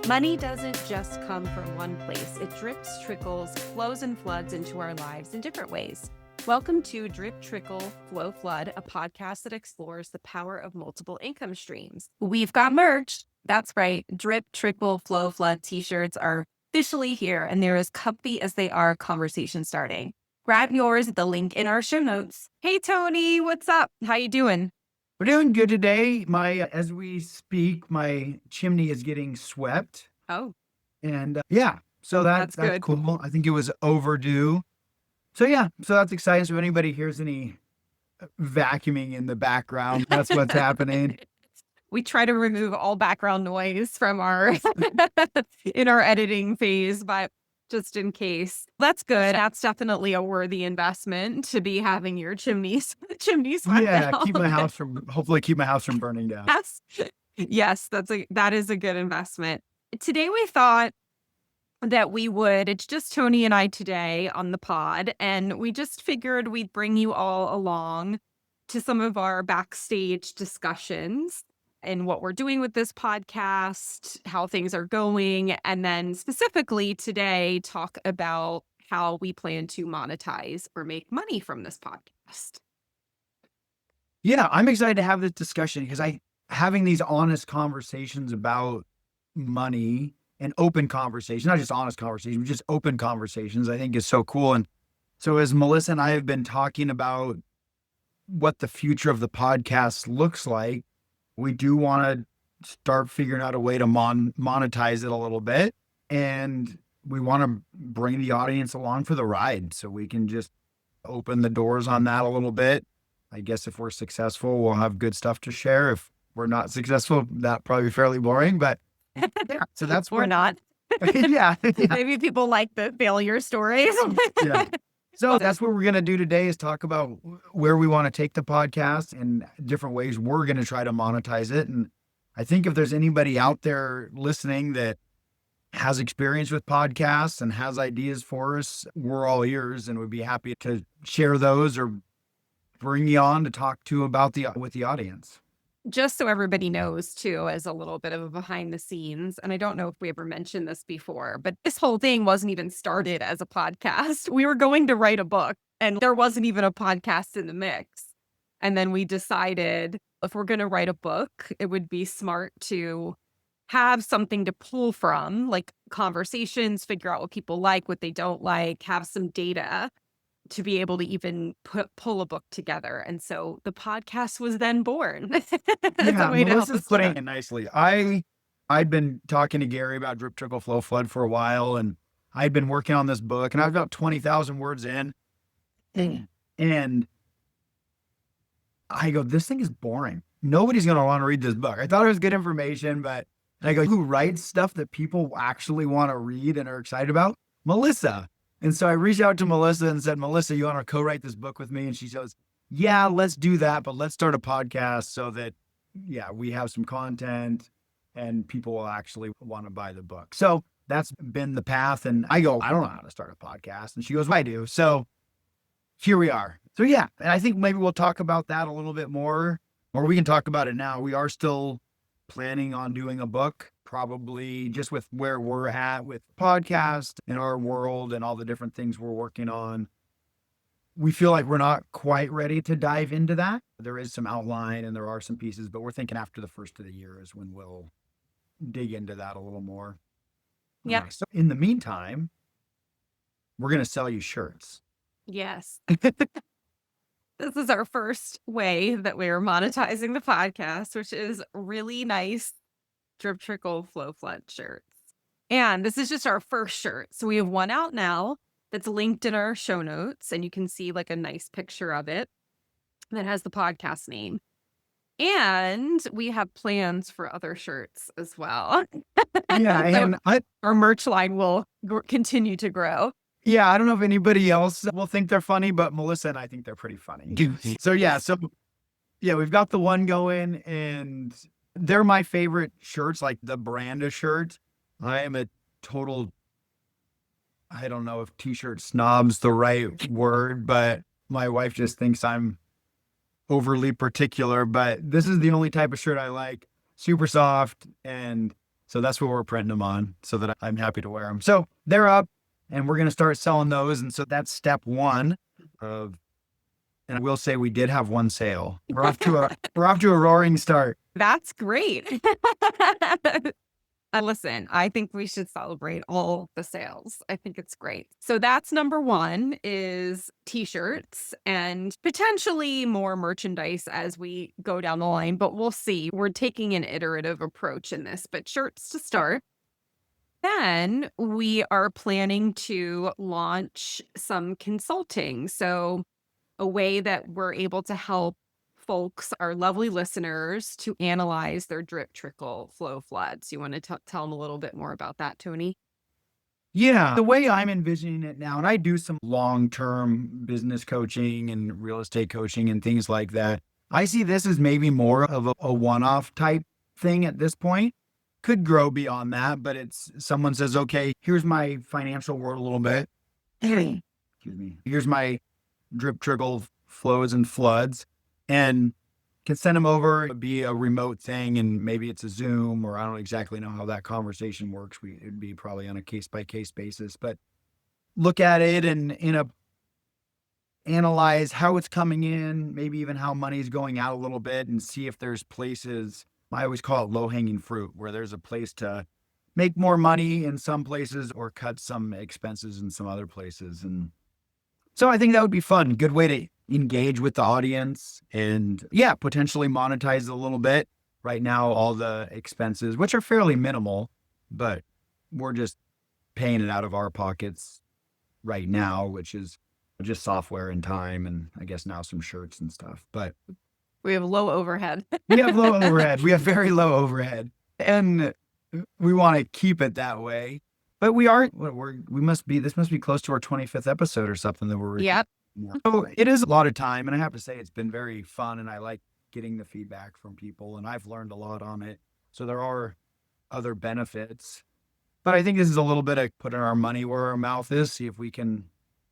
Money doesn't just come from one place. It drips, trickles, flows, and floods into our lives in different ways. Welcome to Drip Trickle Flow Flood, a podcast that explores the power of multiple income streams. We've got merch. That's right. Drip Trickle Flow Flood t-shirts are officially here, and they're as comfy as they are conversation starting. Grab yours at the link in our show notes. Hey, Tony, what's up? How you doing? We're doing good today. As we speak, my chimney is getting swept. Oh, And so that's that's good. cool. I think it was overdue. So that's exciting. So if anybody hears any vacuuming in the background, that's what's happening. We try to remove all background noise from our in our editing phase, but just in case. That's good. That's definitely a worthy investment to be having your chimneys swept Yeah, out. hopefully keep my house from burning down. Yes, that is a good investment. Today we thought that it's just Tony and I today on the pod, and we just figured we'd bring you all along to some of our backstage discussions and what we're doing with this podcast, how things are going, and then specifically today talk about how we plan to monetize or make money from this podcast. Yeah, I'm excited to have this discussion because having these honest conversations about money and open conversations, not just honest conversations, but just open conversations, I think is so cool. And so as Melissa and I have been talking about what the future of the podcast looks like, we do want to start figuring out a way to monetize it a little bit. And we want to bring the audience along for the ride so we can just open the doors on that a little bit. I guess if we're successful, we'll have good stuff to share. If we're not successful, that'd probably be fairly boring, but so that's Or not. yeah. Maybe people like the failure stories. Yeah. So that's what we're going to do today is talk about where we want to take the podcast and different ways we're going to try to monetize it. And I think if there's anybody out there listening that has experience with podcasts and has ideas for us, we're all ears and would be happy to share those or bring you on to talk to with the audience. Just so everybody knows, too, as a little bit of a behind the scenes, and I don't know if we ever mentioned this before, but this whole thing wasn't even started as a podcast. We were going to write a book, and there wasn't even a podcast in the mix. And then we decided if we're going to write a book, it would be smart to have something to pull from, like conversations, figure out what people like, what they don't like, have some data to be able to even pull a book together. And so the podcast was then born. Yeah, Melissa's putting it nicely. I'd been talking to Gary about Drip Trickle Flow Flood for a while, and I'd been working on this book, and I was about 20,000 words in. And I go, this thing is boring. Nobody's going to want to read this book. I thought it was good information, but I go, who writes stuff that people actually want to read and are excited about? Melissa. And so I reached out to Melissa and said, Melissa, you want to co-write this book with me? And she goes, yeah, let's do that. But let's start a podcast so that, we have some content and people will actually want to buy the book. So that's been the path. And I go, I don't know how to start a podcast. And she goes, well, I do. So here we are. So and I think maybe we'll talk about that a little bit more, or we can talk about it now. We are still planning on doing a book, probably just with where we're at with podcast in our world and all the different things we're working on. We feel like we're not quite ready to dive into that. There is some outline and there are some pieces, but we're thinking after the first of the year is when we'll dig into that a little more. Yeah. So in the meantime, we're going to sell you shirts. Yes. This is our first way that we're monetizing the podcast, which is really nice Drip Trickle Flow Flood shirts. And this is just our first shirt. So we have one out now that's linked in our show notes, and you can see like a nice picture of it that has the podcast name. And we have plans for other shirts as well. Yeah, so our merch line will continue to grow. Yeah, I don't know if anybody else will think they're funny, but Melissa and I think they're pretty funny. So we've got the one going, and they're my favorite shirts, like the brand of shirt. I am a total, I don't know if t-shirt snob's the right word, but my wife just thinks I'm overly particular, but this is the only type of shirt I like. Super soft and So that's what we're printing them on so that I'm happy to wear them. So they're up and we're going to start selling those. And so that's step one of, and I will say we did have one sale. We're off to a roaring start. That's great. Listen, I think we should celebrate all the sales. I think it's great. So that's number one is t-shirts and potentially more merchandise as we go down the line, but we'll see. We're taking an iterative approach in this, but shirts to start. Then we are planning to launch some consulting. So a way that we're able to help folks, our lovely listeners, to analyze their drip trickle flow floods. You want to tell them a little bit more about that, Tony? Yeah, the way I'm envisioning it now, and I do some long-term business coaching and real estate coaching and things like that. I see this as maybe more of a one-off type thing at this point. Could grow beyond that, but it's someone says, okay, here's my financial world a little bit. Excuse me. Here's my drip trickle flows and floods, and can send them over. It'd be a remote thing, and maybe it's a Zoom, or I don't exactly know how that conversation works. It'd be probably on a case by case basis, but look at it and analyze how it's coming in, maybe even how money's going out a little bit, and see if there's places. I always call it low hanging fruit, where there's a place to make more money in some places or cut some expenses in some other places. And so I think that would be fun. Good way to engage with the audience and potentially monetize a little bit. Right now, all the expenses, which are fairly minimal, but we're just paying it out of our pockets right now, which is just software and time. And I guess now some shirts and stuff, but we have low overhead. We have low overhead. We have very low overhead, and we want to keep it that way. But this must be close to our 25th episode or something that we're. Yep. So it is a lot of time, and I have to say it's been very fun, and I like getting the feedback from people, and I've learned a lot on it. So there are other benefits, but I think this is a little bit of putting our money where our mouth is, see if we can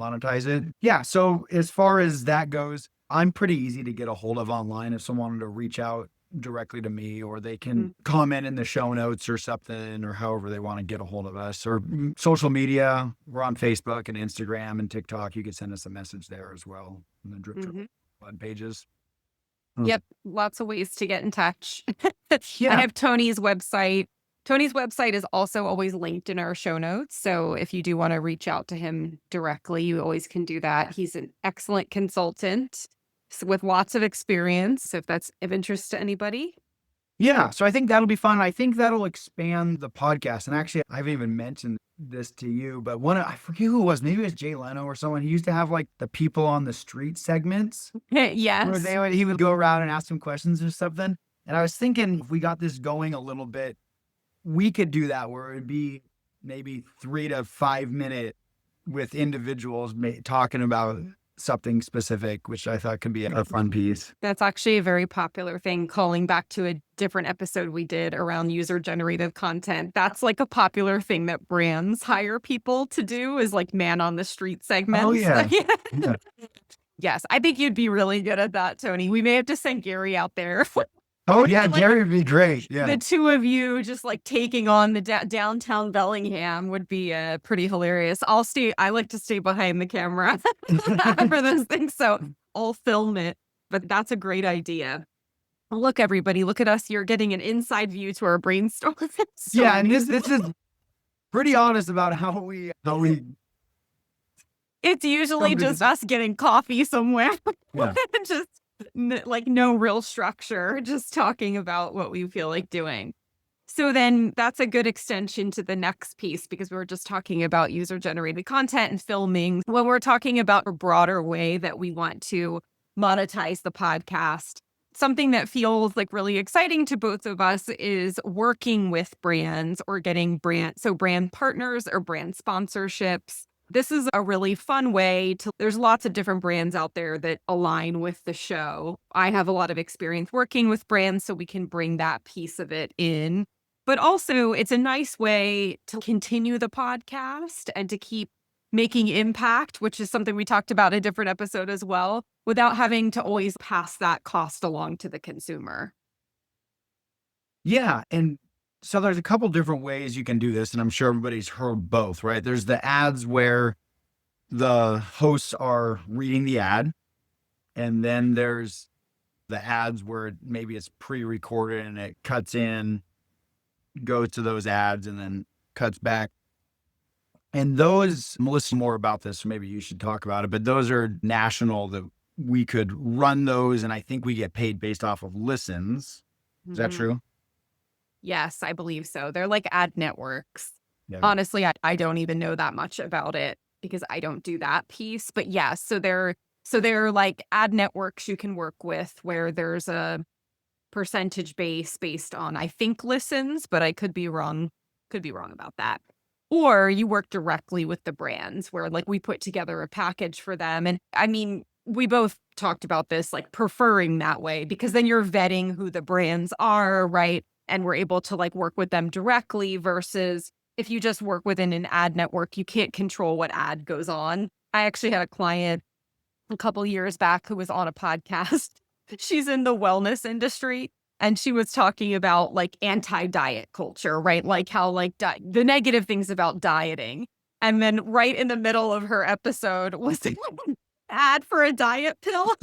monetize it. Yeah. So as far as that goes, I'm pretty easy to get a hold of online if someone wanted to reach out directly to me, or they can comment in the show notes or something, or however they want to get a hold of us, or social media. We're on Facebook and Instagram and TikTok. You could send us a message there as well in the Drip Trickle Flood pages. Yep. Lots of ways to get in touch. I have Tony's website. Tony's website is also always linked in our show notes. So if you do want to reach out to him directly, you always can do that. He's an excellent consultant with lots of experience, if that's of interest to anybody. Yeah. So I think that'll be fun. I think that'll expand the podcast. And actually, I haven't even mentioned this to you, but I forget who it was. Maybe it was Jay Leno or someone. He used to have like the people on the street segments. Yes. Where he would go around and ask them questions or something. And I was thinking, if we got this going a little bit, we could do that, where it would be maybe 3 to 5 minute with individuals talking about something specific, which I thought could be a fun piece. That's actually a very popular thing, calling back to a different episode we did around user-generated content. That's like a popular thing that brands hire people to do, is like man on the street segments. Oh, yeah. Yeah. Yes, I think you'd be really good at that, Tony. We may have to send Gary out there. Oh, yeah, like, Gary would be great. Yeah. The two of you just like taking on the downtown Bellingham would be pretty hilarious. I like to stay behind the camera for those things, so I'll film it. But that's a great idea. Look, everybody, look at us. You're getting an inside view to our brainstorm. Yeah, and this is pretty honest about how we. It's usually just us getting coffee somewhere. Yeah. Just like no real structure, just talking about what we feel like doing. So then that's a good extension to the next piece, because we were just talking about user-generated content and filming. When we're talking about a broader way that we want to monetize the podcast, something that feels like really exciting to both of us is working with brands or getting brand partners or brand sponsorships. This is a really fun way there's lots of different brands out there that align with the show. I have a lot of experience working with brands, so we can bring that piece of it in. But also, it's a nice way to continue the podcast and to keep making impact, which is something we talked about in a different episode as well, without having to always pass that cost along to the consumer. Yeah. And So there's a couple different ways you can do this, and I'm sure everybody's heard both, right? There's the ads where the hosts are reading the ad, and then there's the ads where maybe it's pre-recorded and it cuts in, goes to those ads, and then cuts back. And those, Melissa, more about this, so maybe you should talk about it, but those are national that we could run those, and I think we get paid based off of listens. Is that true? Yes, I believe so. They're like ad networks. Yeah. Honestly, I don't even know that much about it because I don't do that piece. But yeah, so they're like ad networks you can work with where there's a percentage base based on, I think, listens, but I could be wrong. Could be wrong about that. Or you work directly with the brands where like we put together a package for them. And I mean, we both talked about this, like preferring that way, because then you're vetting who the brands are, right? And we're able to like work with them directly versus if you just work within an ad network, you can't control what ad goes on. I actually had a client a couple years back who was on a podcast. She's in the wellness industry and she was talking about like anti-diet culture, right? Like how like the negative things about dieting. And then right in the middle of her episode was an ad for a diet pill.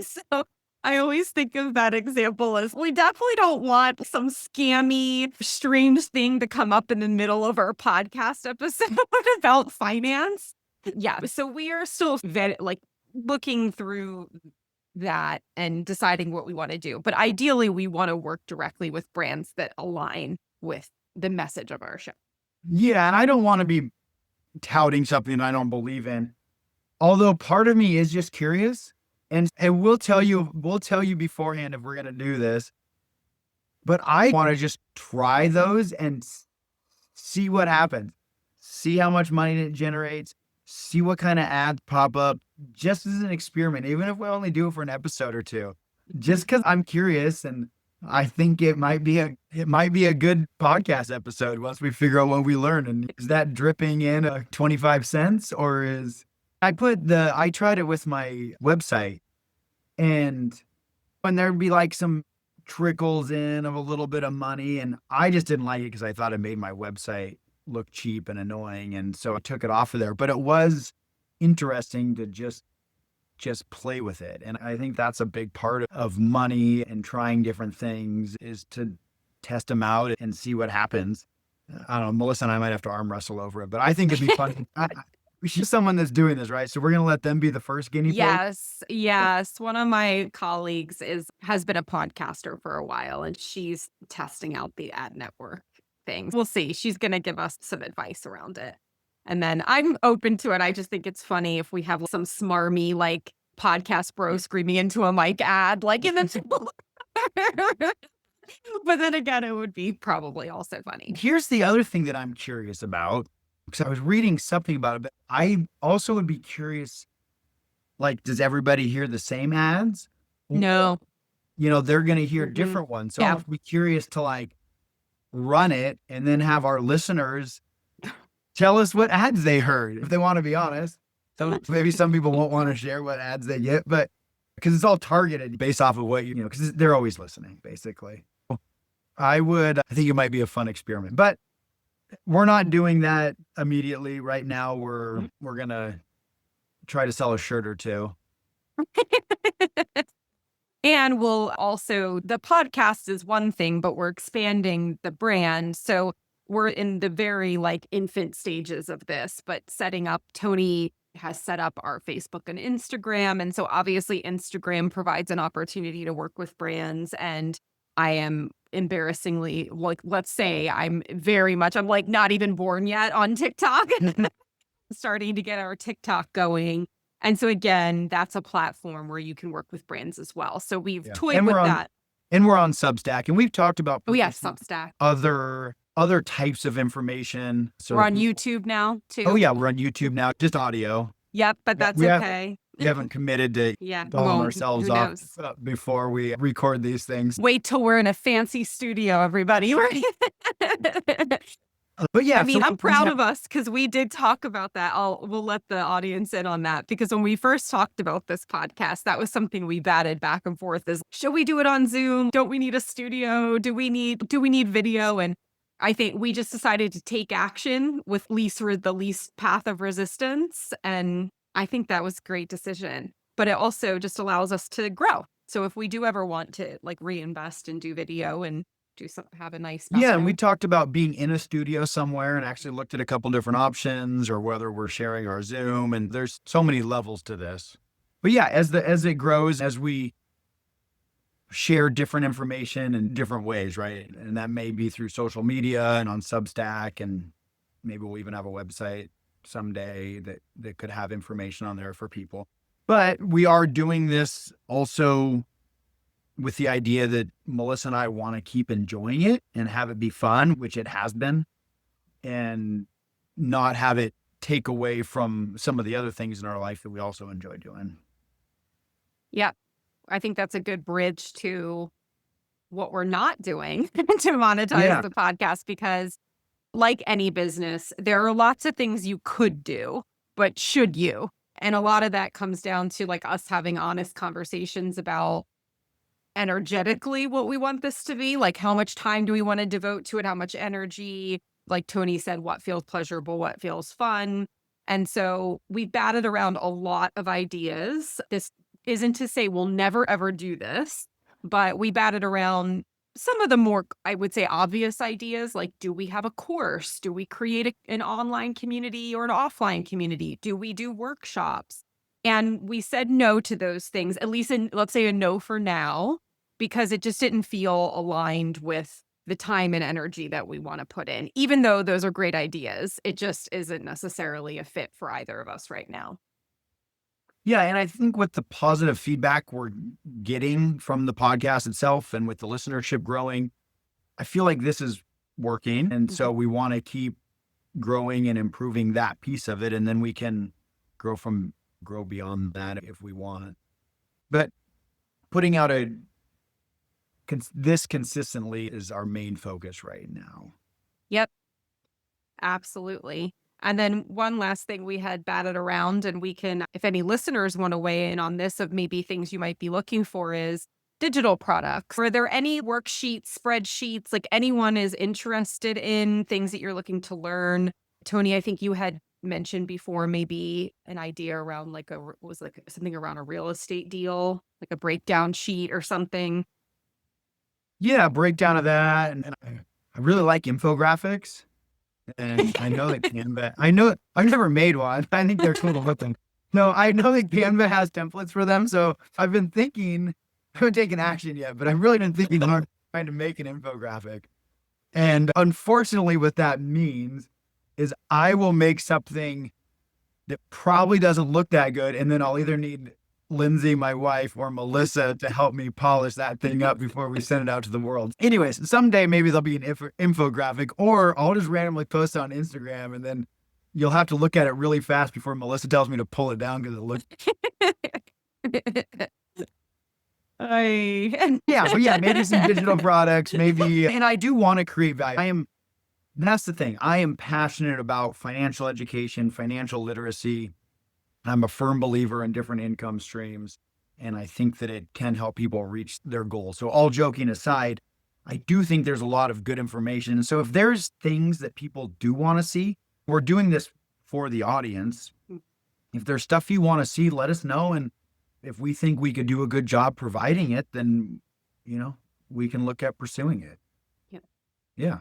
So I always think of that example as we definitely don't want some scammy, strange thing to come up in the middle of our podcast episode about finance. Yeah. So we are still like looking through that and deciding what we want to do. But ideally, we want to work directly with brands that align with the message of our show. Yeah. And I don't want to be touting something I don't believe in. Although part of me is just curious. And we'll tell you beforehand if we're going to do this. But I want to just try those and see what happens. See how much money it generates. See what kind of ads pop up just as an experiment, even if we only do it for an episode or two, just because I'm curious. And I think it might be a good podcast episode once we figure out what we learn. And is that dripping in 25 cents or is I tried it with my website and there'd be like some trickles in of a little bit of money. And I just didn't like it because I thought it made my website look cheap and annoying. And so I took it off of there, but it was interesting to just play with it. And I think that's a big part of money and trying different things is to test them out and see what happens. I don't know, Melissa and I might have to arm wrestle over it, but I think it'd be fun. She's someone that's doing this, right? So we're going to let them be the first guinea pig. Yes. One of my colleagues has been a podcaster for a while, and she's testing out the ad network thing. We'll see. She's going to give us some advice around it. And then I'm open to it. I just think it's funny if we have some smarmy, like, podcast bro screaming into a mic ad, like, in the but then again, it would be probably also funny. Here's the other thing that I'm curious about. Because I was reading something about it, but I also would be curious, like, does everybody hear the same ads? No. They're going to hear different ones. So I'd be curious to like run it and then have our listeners tell us what ads they heard, if they want to be honest. So maybe some people won't want to share what ads they get, but because it's all targeted based off of what because they're always listening, basically. I think it might be a fun experiment, but we're not doing that immediately right now. We're going to try to sell a shirt or two. And we'll also, the podcast is one thing, but we're expanding the brand. So we're in the very like infant stages of this, but Tony has set up our Facebook and Instagram. And so obviously Instagram provides an opportunity to work with brands. And I am embarrassingly, like, let's say I'm like not even born yet on TikTok, starting to get our TikTok going. And so again, that's a platform where you can work with brands as well. So we've toyed with that. And we're on Substack, and we've talked about Substack. Other types of information. So we're on YouTube now too. Oh yeah, we're on YouTube now, just audio. Yep, but that's okay. We haven't committed to blowing ourselves off before we record these things. Wait till we're in a fancy studio, everybody. But yeah, I mean, so I'm proud of us because we did talk about that. We'll let the audience in on that because when we first talked about this podcast, that was something we batted back and forth is, should we do it on Zoom? Don't we need a studio? Do we need video? And I think we just decided to take action with the least path of resistance. And I think that was a great decision. But it also just allows us to grow. So if we do ever want to like reinvest and do video and have a nice Yeah, and we background. talked about being in a studio somewhere and actually looked at a couple different options or whether we're sharing our Zoom, and there's so many levels to this. But yeah, as it grows, as we share different information in different ways, right? And that may be through social media and on Substack, and maybe we'll even have a website someday that could have information on there for people. But we are doing this also with the idea that Melissa and I want to keep enjoying it and have it be fun, which it has been, and not have it take away from some of the other things in our life that we also enjoy doing. Yeah. I think that's a good bridge to what we're not doing to monetize Yeah. the podcast because like any business, there are lots of things you could do, but should you? And a lot of that comes down to like us having honest conversations about energetically what we want this to be. Like how much time do we want to devote to it? How much energy? Like Tony said, what feels pleasurable, what feels fun. And so we batted around a lot of ideas. This isn't to say we'll never ever do this, but we batted around some of the more, I would say, obvious ideas. Like, do we have a course? Do we create an online community or an offline community? Do we do workshops? And we said no to those things, at least let's say a no for now, because it just didn't feel aligned with the time and energy that we want to put in. Even though those are great ideas, it just isn't necessarily a fit for either of us right now. Yeah. And I think with the positive feedback we're getting from the podcast itself and with the listenership growing, I feel like this is working. And so we want to keep growing and improving that piece of it. And then we can grow beyond that if we want. But putting out this consistently is our main focus right now. Yep, absolutely. And then one last thing we had batted around, and we can, if any listeners want to weigh in on this of maybe things you might be looking for is digital products. Are there any worksheets, spreadsheets, like anyone is interested in things that you're looking to learn? Tony, I think you had mentioned before maybe an idea around like something around a real estate deal, like a breakdown sheet or something. Yeah, breakdown of that. And I really like infographics. And I know that Canva, I've never made one. I think they're cool to look at. No, I know that Canva has templates for them. So I've been thinking, I haven't taken action yet, but I've really been thinking hard trying to make an infographic. And unfortunately, what that means is I will make something that probably doesn't look that good. And then I'll either need Lindsay, my wife, or Melissa to help me polish that thing up before we send it out to the world. Anyways, someday maybe there'll be an infographic, or I'll just randomly post it on Instagram, and then you'll have to look at it really fast before Melissa tells me to pull it down because it looks. Maybe some digital products, maybe. And I do want to create value. That's the thing. I am passionate about financial education, financial literacy. I'm a firm believer in different income streams, and I think that it can help people reach their goals. So all joking aside, I do think there's a lot of good information. So if there's things that people do want to see, we're doing this for the audience. If there's stuff you want to see, let us know. And if we think we could do a good job providing it, then, we can look at pursuing it. Yep. Yeah.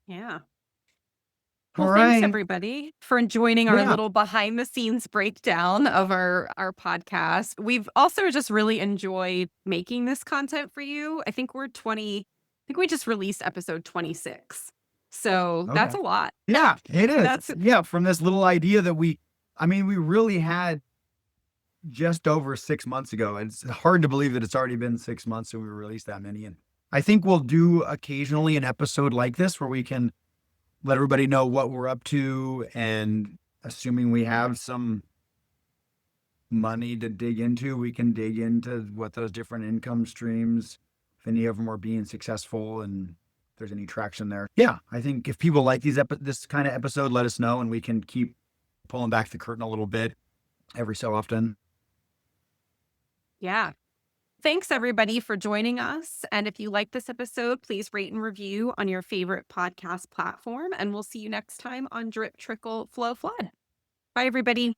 Yeah. All Well, right. thanks everybody for joining our little behind the scenes breakdown of our podcast. We've also just really enjoyed making this content for you. I think we just released episode 26. So that's a lot. Yeah, it is. From this little idea that we really had just over 6 months ago. It's hard to believe that it's already been 6 months since we released that many. And I think we'll do occasionally an episode like this where we can let everybody know what we're up to, and assuming we have some money to dig into, we can dig into what those different income streams, if any of them are being successful, and there's any traction there. Yeah, I think if people like this kind of episode, let us know and we can keep pulling back the curtain a little bit every so often. Yeah. Thanks everybody for joining us. And if you like this episode, please rate and review on your favorite podcast platform. And we'll see you next time on Drip Trickle Flow Flood. Bye, everybody.